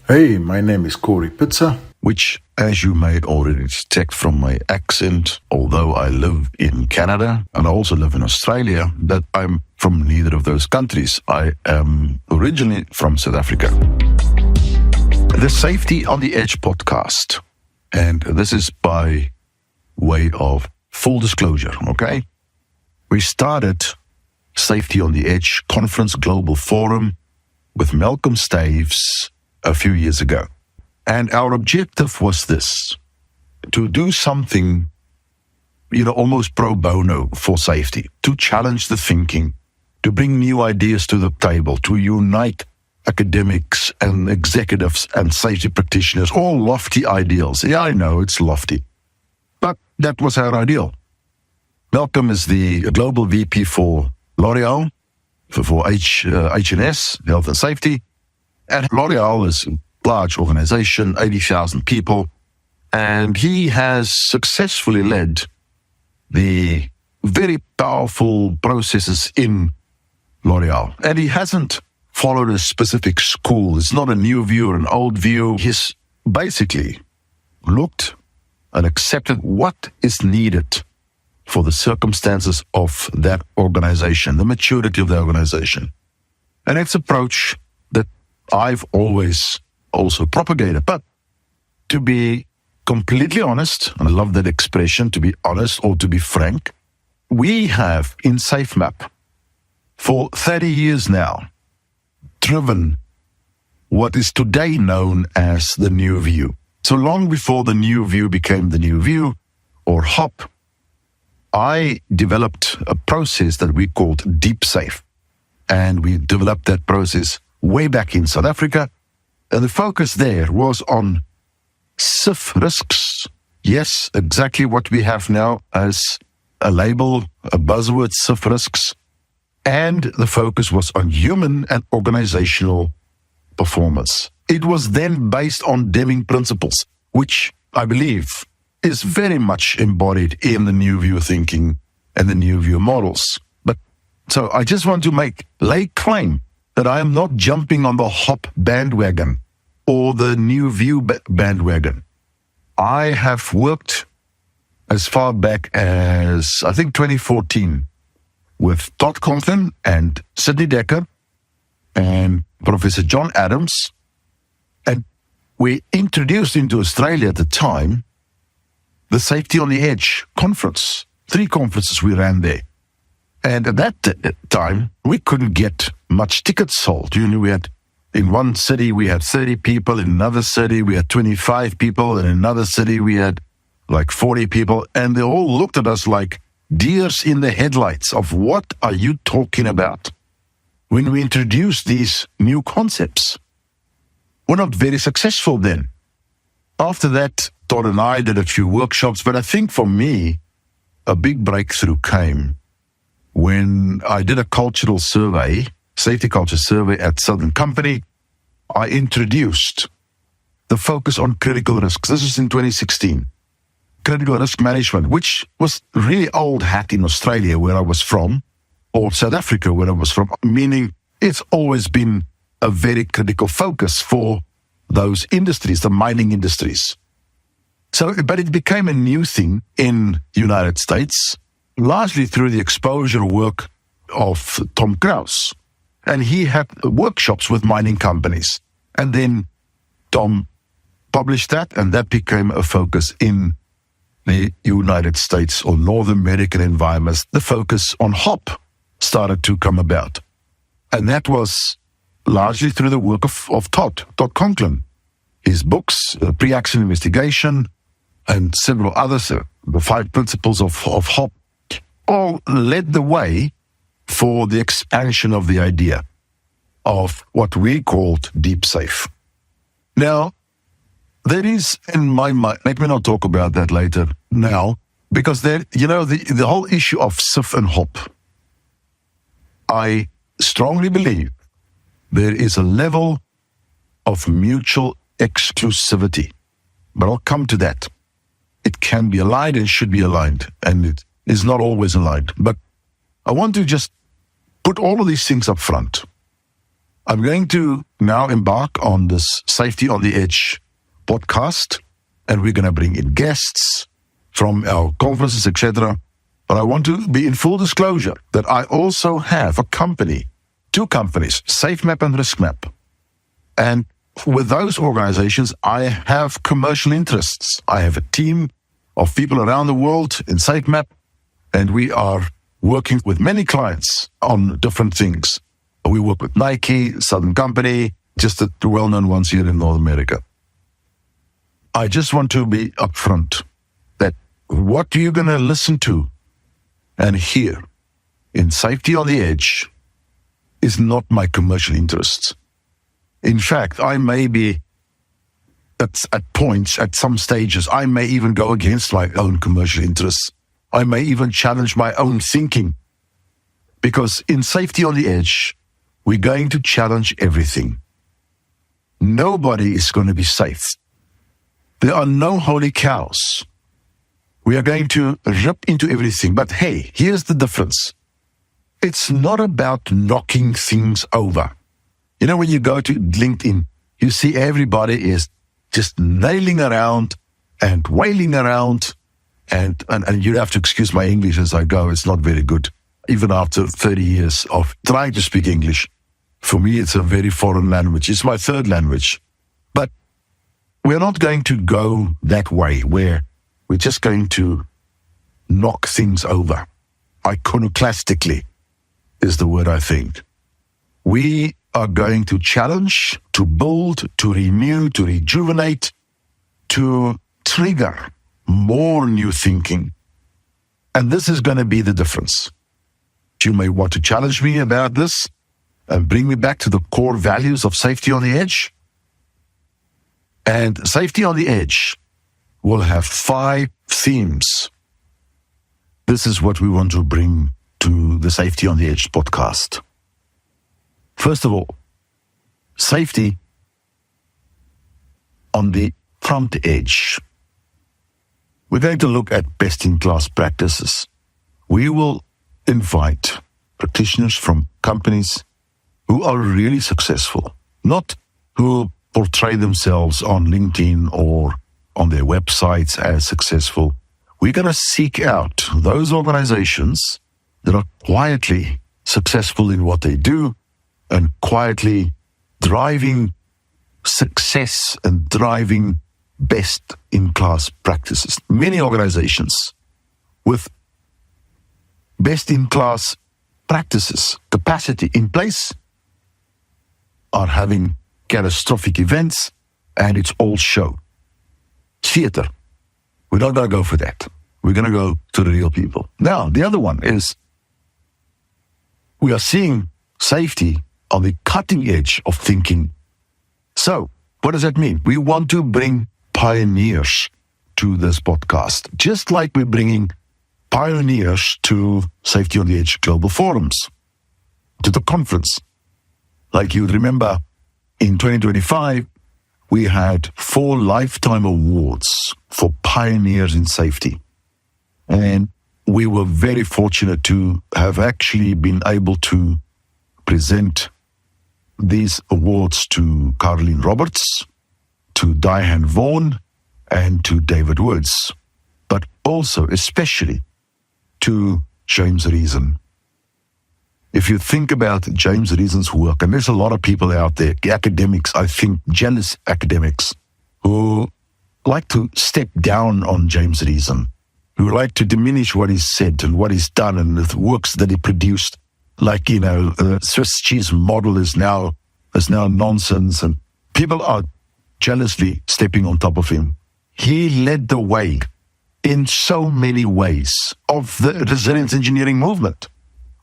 Hey, my name is Corrie Pitzer. Which, as you may already detect from my accent, although I live in Canada and I also live in Australia, that I'm from neither of those countries. I am originally from South Africa. The Safety on the Edge podcast. And this is by way of full disclosure, okay? We started Safety on the Edge Conference Global Forum with Malcolm Staves a few years ago. And our objective was this, to do something, almost pro bono for safety, to challenge the thinking, to bring new ideas to the table, to unite academics and executives and safety practitioners, all lofty ideals. Yeah, I know it's lofty, but that was our ideal. Malcolm is the global VP for L'Oreal, for H&S, Health and Safety. And L'Oreal is a large organization, 80,000 people, and he has successfully led the very powerful processes in L'Oreal. And he hasn't followed a specific school. It's not a new view or an old view. He's basically looked and accepted what is needed for the circumstances of that organization, the maturity of the organization. And it's an approach that I've always also propagated. But to be completely honest, and I love that expression, to be honest or to be frank, we have in SafeMap for 30 years now driven what is today known as the New View. So long before the New View became the New View or HOP, I developed a process that we called Deep Safe. And we developed that process way back in South Africa. And the focus there was on SIF risks. Yes, exactly what we have now as a label, a buzzword, SIF risks. And the focus was on human and organizational performance. It was then based on Deming principles, which I believe is very much embodied in the New View thinking and the New View models. But so I just want to lay claim that I am not jumping on the HOP bandwagon or the New View bandwagon. I have worked as far back as, I think, 2014 with Todd Conklin and Sidney Dekker and Professor John Adams. And we introduced into Australia at the time the Safety on the Edge conference. 3 conferences we ran there. And at that time, we couldn't get much tickets sold. We had, in one city, we had 30 people. In another city, we had 25 people. In another city, we had like 40 people. And they all looked at us like deers in the headlights of what are you talking about? When we introduced these new concepts, we're not very successful then. After that, Todd and I did a few workshops. But I think for me, a big breakthrough came when I did a cultural survey, safety culture survey at Southern Company. I introduced the focus on critical risks. This was in 2016. Critical risk management, which was really old hat in Australia, where I was from, or South Africa, where I was from, meaning it's always been a very critical focus for those industries, the mining industries. But it became a new thing in the United States, largely through the exposure work of Tom Krause. And he had workshops with mining companies. And then Tom published that, and that became a focus in the United States or North American environments. The focus on HOP started to come about. And that was largely through the work of Todd Conklin. His books, Pre-Action Investigation, and several others, the 5 principles of HOP, all led the way for the expansion of the idea of what we called Deep Safe. Now, there is in my mind, let me not talk about that later now, because the whole issue of SIF and HOP, I strongly believe there is a level of mutual exclusivity. But I'll come to that. It can be aligned and should be aligned, and it is not always aligned. But I want to just put all of these things up front. I'm going to now embark on this Safety on the Edge podcast, and we're going to bring in guests from our conferences, etc. But I want to be in full disclosure that I also have a company, 2 companies, SafeMap and RiskMap. And with those organizations, I have commercial interests. I have a team of people around the world in SafeMap, and we are working with many clients on different things. We work with Nike, Southern Company, just the well-known ones here in North America. I just want to be upfront that what you're going to listen to and hear in Safety on the Edge is not my commercial interests. In fact, I may be at points, at some stages, I may even go against my own commercial interests. I may even challenge my own thinking. Because in Safety on the Edge, we're going to challenge everything. Nobody is going to be safe. There are no holy cows. We are going to rip into everything. But hey, here's the difference. It's not about knocking things over. You know, when you go to LinkedIn, you see everybody is just nailing around and wailing around. And you have to excuse my English as I go. It's not very good. Even after 30 years of trying to speak English, for me, it's a very foreign language. It's my 3rd language. But we're not going to go that way where we're just going to knock things over. Iconoclastically is the word, I think. We are going to challenge, to build, to renew, to rejuvenate, to trigger more new thinking. And this is going to be the difference. You may want to challenge me about this and bring me back to the core values of Safety on the Edge. And Safety on the Edge will have 5 themes. This is what we want to bring to the Safety on the Edge podcast. First of all, safety on the front edge. We're going to look at best-in-class practices. We will invite practitioners from companies who are really successful, not who portray themselves on LinkedIn or on their websites as successful. We're going to seek out those organizations that are quietly successful in what they do and quietly driving success and driving best-in-class practices. Many organizations with best-in-class practices, capacity in place, are having catastrophic events, and it's all show. Theater. We're not going to go for that. We're going to go to the real people. Now, the other one is we are seeing safety on the cutting edge of thinking. So, what does that mean? We want to bring pioneers to this podcast, just like we're bringing pioneers to Safety on the Edge Global Forums, to the conference. Like you remember, in 2025, we had 4 lifetime awards for pioneers in safety. And we were very fortunate to have actually been able to present these awards to Caroline Roberts, to Diane Vaughan, and to David Woods, but also especially to James Reason. If you think about James Reason's work, and there's a lot of people out there, academics, I think jealous academics, who like to step down on James Reason, who like to diminish what he's said and what he's done and the works that he produced. Like, Swiss cheese model is now nonsense, and people are jealously stepping on top of him. He led the way in so many ways of the resilience engineering movement,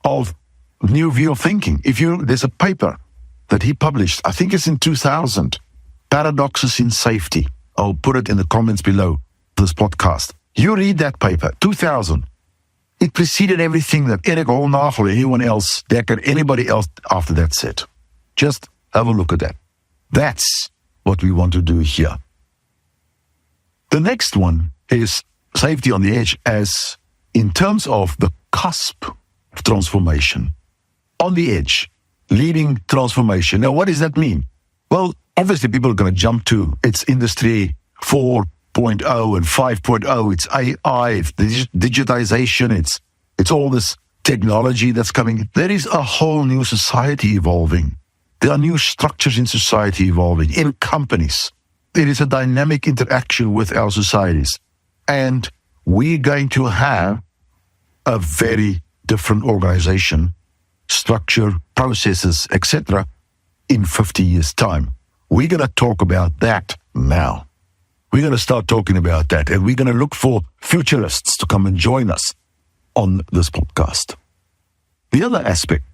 of new view of thinking. There's a paper that he published, I think it's in 2000, Paradoxes in Safety. I'll put it in the comments below this podcast. You read that paper, 2000. It preceded everything that Eric Holnagel or anyone else, Decker, anybody else after that said. Just have a look at that. That's what we want to do here. The next one is Safety on the Edge as in terms of the cusp of transformation. On the edge. leading transformation. Now, what does that mean? Well, obviously, people are going to jump to it's Industry 4.0 and 5.0. It's AI, it's digitization, it's all this technology that's coming. There is a whole new society evolving. There are new structures in society evolving, in companies. It is a dynamic interaction with our societies. And we're going to have a very different organization, structure, processes, etc. in 50 years' time. We're going to talk about that now. We're going to start talking about that, and we're going to look for futurists to come and join us on this podcast. The other aspect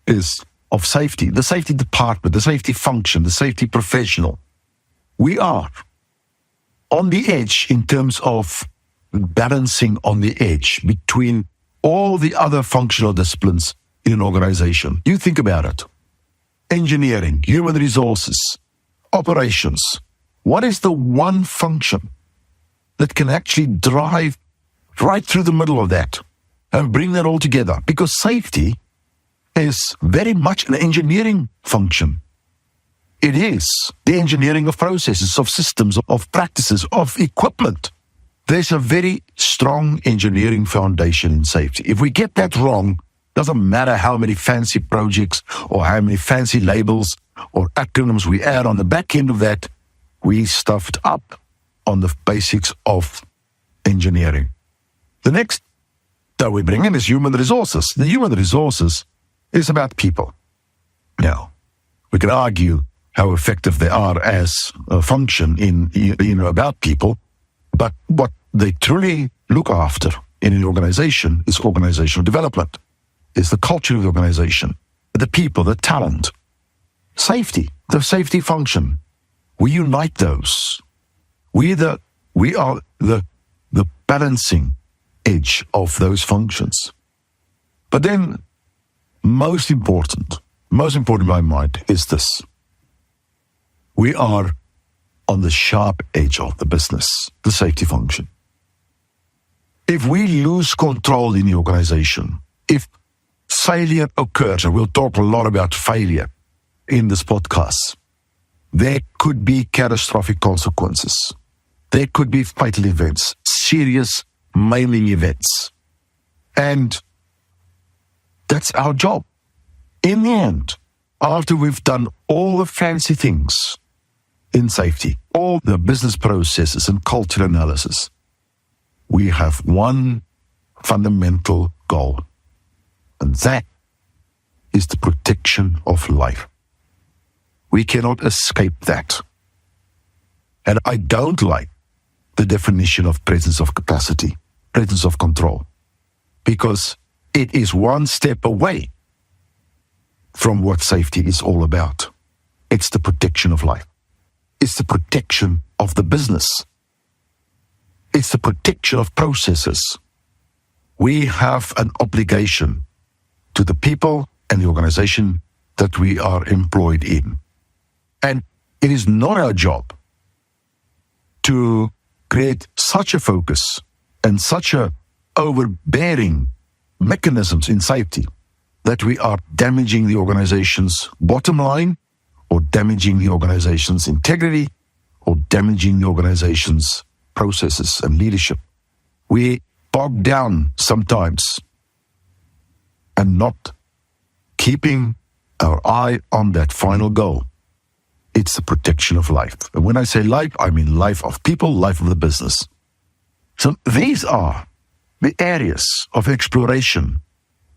is of safety, the safety department, the safety function, the safety professional. We are on the edge in terms of balancing on the edge between all the other functional disciplines in an organization. You think about it. Engineering, human resources, operations. What is the one function that can actually drive right through the middle of that and bring that all together? Because safety is very much an engineering function. It is the engineering of processes, of systems, of practices, of equipment. There's a very strong engineering foundation in safety. If we get that wrong, doesn't matter how many fancy projects or how many fancy labels or acronyms we add on the back end of that, we stuffed up on the basics of engineering. The next that we bring in is human resources. The human resources is about people. Now, we can argue how effective they are as a function in about people, but what they truly look after in an organization is organizational development, is the culture of the organization, the people, the talent, safety, the safety function. We unite those. We are the balancing edge of those functions. But then, most important in my mind is this. We are on the sharp edge of the business, the safety function. If we lose control in the organization, if failure occurs, and we'll talk a lot about failure in this podcast, there could be catastrophic consequences. There could be fatal events, serious mailing events. And that's our job. In the end, after we've done all the fancy things in safety, all the business processes and culture analysis, we have one fundamental goal, and that is the protection of life. We cannot escape that. And I don't like the definition of presence of capacity, presence of control, because it is one step away from what safety is all about. It's the protection of life. It's the protection of the business. It's the protection of processes. We have an obligation to the people and the organization that we are employed in. And it is not our job to create such a focus and such a overbearing mechanisms in safety that we are damaging the organization's bottom line, or damaging the organization's integrity, or damaging the organization's processes and leadership. We bog down sometimes and not keeping our eye on that final goal. It's the protection of life. And when I say life, I mean life of people, life of the business. So these are the areas of exploration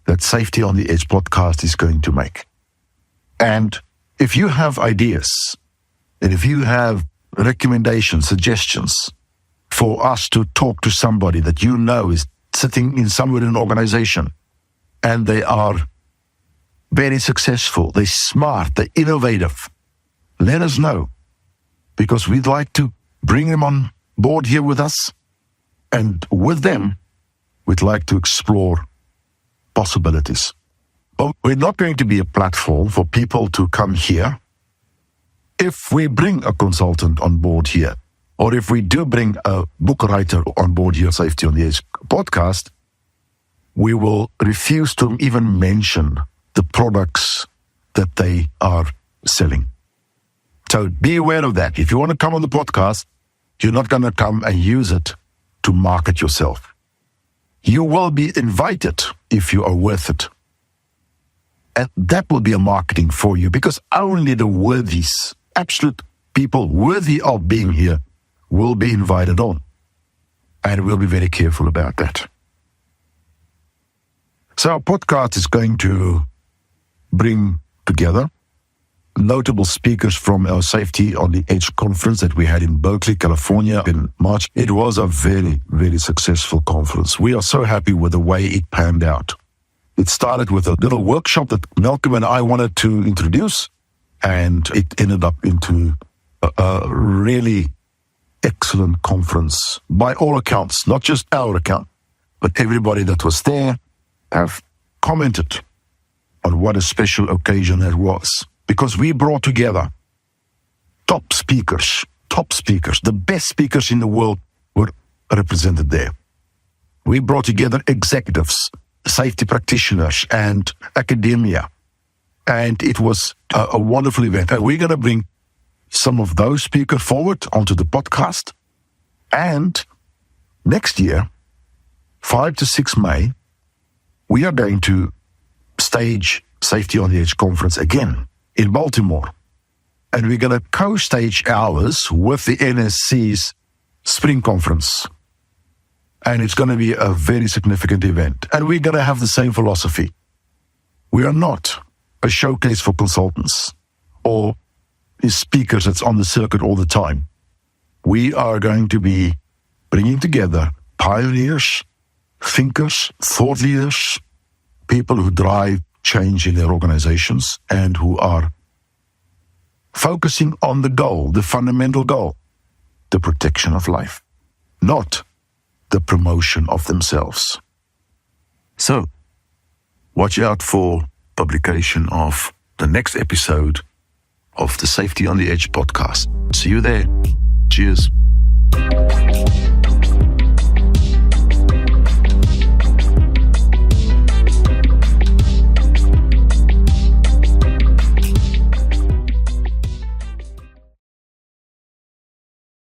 that Safety on the Edge podcast is going to make. And if you have ideas, and if you have recommendations, suggestions for us to talk to somebody that you know is sitting in somewhere in an organization, and they are very successful, they're smart, they're innovative, let us know, because we'd like to bring them on board here with us, and with them, we'd like to explore possibilities. But we're not going to be a platform for people to come here. If we bring a consultant on board here, or if we do bring a book writer on board here, Safety on the Edge podcast, we will refuse to even mention the products, that they are selling. So be aware of that. If you want to come on the podcast, you're not going to come and use it to market yourself. You will be invited if you are worth it. And that will be a marketing for you, because only the worthies, absolute people worthy of being here, will be invited on. And we'll be very careful about that. So our podcast is going to bring together notable speakers from our Safety on the Edge conference that we had in Berkeley, California in March. It was a very, very successful conference. We are so happy with the way it panned out. It started with a little workshop that Malcolm and I wanted to introduce, and it ended up into a really excellent conference by all accounts, not just our account, but everybody that was there have commented on what a special occasion it was. Because we brought together top speakers, the best speakers in the world were represented there. We brought together executives, safety practitioners, and academia. And it was a wonderful event. And we're going to bring some of those speakers forward onto the podcast. And next year, 5 to 6 May, we are going to stage Safety on the Edge conference again in Baltimore. And we're going to co-stage ours with the NSC's spring conference. And it's going to be a very significant event. And we're going to have the same philosophy. We are not a showcase for consultants or speakers that's on the circuit all the time. We are going to be bringing together pioneers, thinkers, thought leaders, people who drive change in their organizations and who are focusing on the goal, the fundamental goal, the protection of life, not the promotion of themselves. So, watch out for publication of the next episode of the Safety on the Edge podcast. See you there. Cheers.